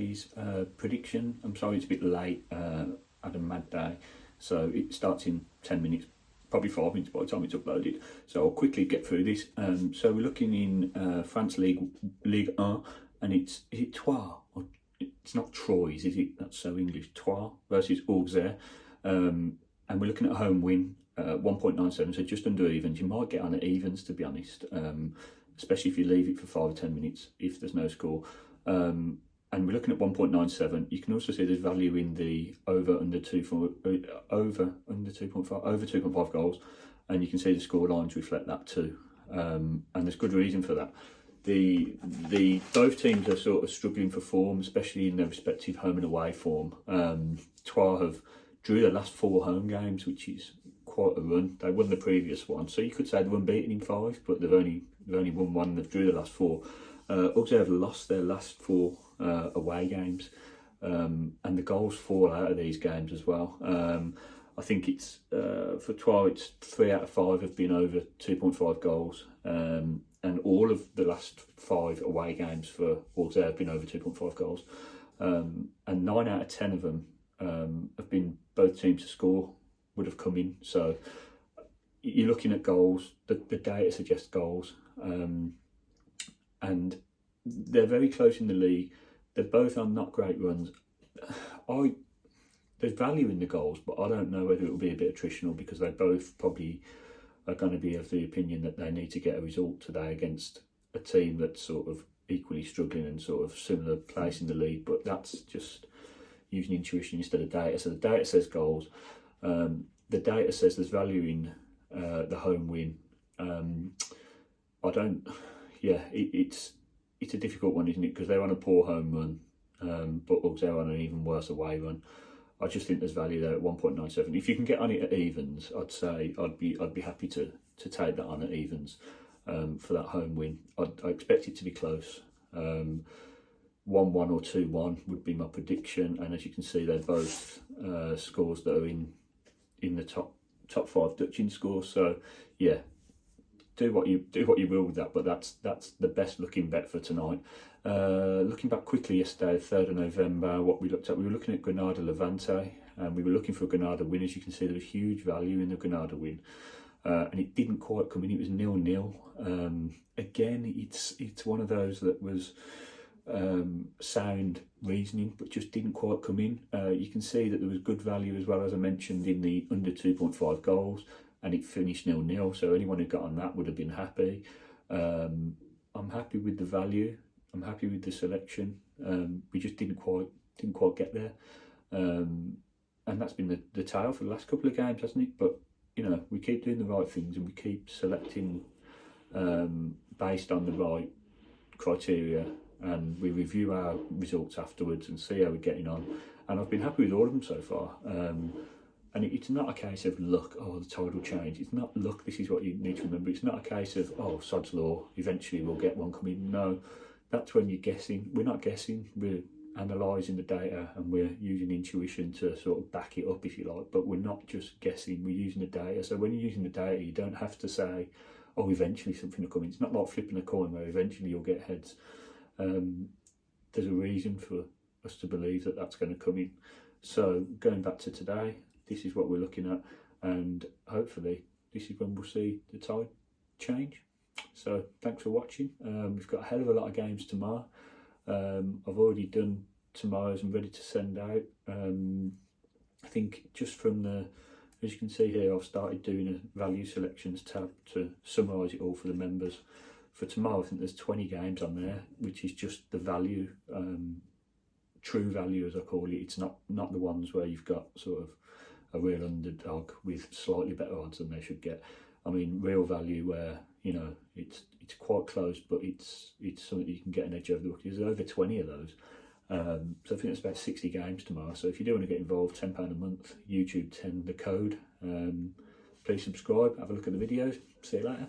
today's prediction. I'm sorry it's a bit late, I had a mad day, so it starts in 10 minutes, probably 5 minutes by the time it's uploaded, so I'll quickly get through this. So we're looking in French Ligue, Ligue 1, and is it Troyes? Or it's not Troyes, is it? That's so English. Troyes versus Auxerre, and we're looking at a home win, 1.97, so just under evens. You might get on at evens, to be honest, especially if you leave it for 5 or 10 minutes if there's no score. And we're looking at 1.97. You can also see there's value in the over 2.5 goals, and you can see the score lines reflect that too. And there's good reason for that. Both teams are sort of struggling for form, especially in their respective home and away form. Troyes have drew their last 4 home games, which is quite a run. They won the previous one, so you could say they were unbeaten in 5, but they've only won 1. They've drew the last 4. Auxerre have lost their last 4 away games, and the goals fall out of these games as well. I think it's for Troyes, it's 3 out of 5 have been over 2.5 goals, and all of the last 5 away games for Auxerre have been over 2.5 goals, and 9 out of 10 of them have been both teams to score would have come in. So you're looking at goals. The data suggests goals, and they're very close in the league. They're both on not great runs. There's value in the goals, but I don't know whether it will be a bit attritional, because they both probably are going to be of the opinion that they need to get a result today against a team that's sort of equally struggling and sort of similar place in the league. But that's just using intuition instead of data. So the data says goals. The data says there's value in the home win. It's a difficult one, isn't it? Because they're on a poor home run, but Auxerre on an even worse away run. I just think there's value there at 1.97. If you can get on it at evens, I'd say I'd be happy to take that on at evens for that home win. I expect it to be close. 1-1 or 2-1 would be my prediction, and as you can see, they're both scores that are in the top 5 Dutch scores. So yeah, do what you will with that, but that's the best looking bet for tonight. Looking back quickly yesterday, 3rd of November, what we looked at, we were looking at Granada Levante, and we were looking for a Granada win. As you can see, there was huge value in the Granada win, and it didn't quite come in. It was 0-0. Again, it's one of those that was sound reasoning, but just didn't quite come in. You can see that there was good value as well, as I mentioned, in the under 2.5 goals, and it finished 0-0. So anyone who got on that would have been happy. I'm happy with the value. I'm happy with the selection. We just didn't quite get there, and that's been the tale for the last couple of games, hasn't it? But you know, we keep doing the right things, and we keep selecting based on the right criteria, and we review our results afterwards and see how we're getting on. And I've been happy with all of them so far. And it's not a case of luck, the tide will change. It's not luck, this is what you need to remember. It's not a case of, sod's law, eventually we'll get one coming. No, that's when you're guessing. We're not guessing, we're analysing the data, and we're using intuition to sort of back it up, if you like. But we're not just guessing, we're using the data. So when you're using the data, you don't have to say, eventually something will come in. It's not like flipping a coin where eventually you'll get heads. There's a reason for us to believe that that's going to come in. So going back to today, this is what we're looking at, and hopefully this is when we'll see the tide change. So thanks for watching. We've got a hell of a lot of games tomorrow. I've already done tomorrow's and ready to send out. I think just from as you can see here, I've started doing a value selections tab to summarise it all for the members. For tomorrow, I think there's 20 games on there, which is just the value, true value as I call it. It's not the ones where you've got sort of a real underdog with slightly better odds than they should get. I mean, real value where, you know, it's quite close, but it's something that you can get an edge over the rookies. There's over 20 of those. So I think it's about 60 games tomorrow. So if you do want to get involved, £10 a month, YouTube 10 the code. Please subscribe, have a look at the videos. See you later.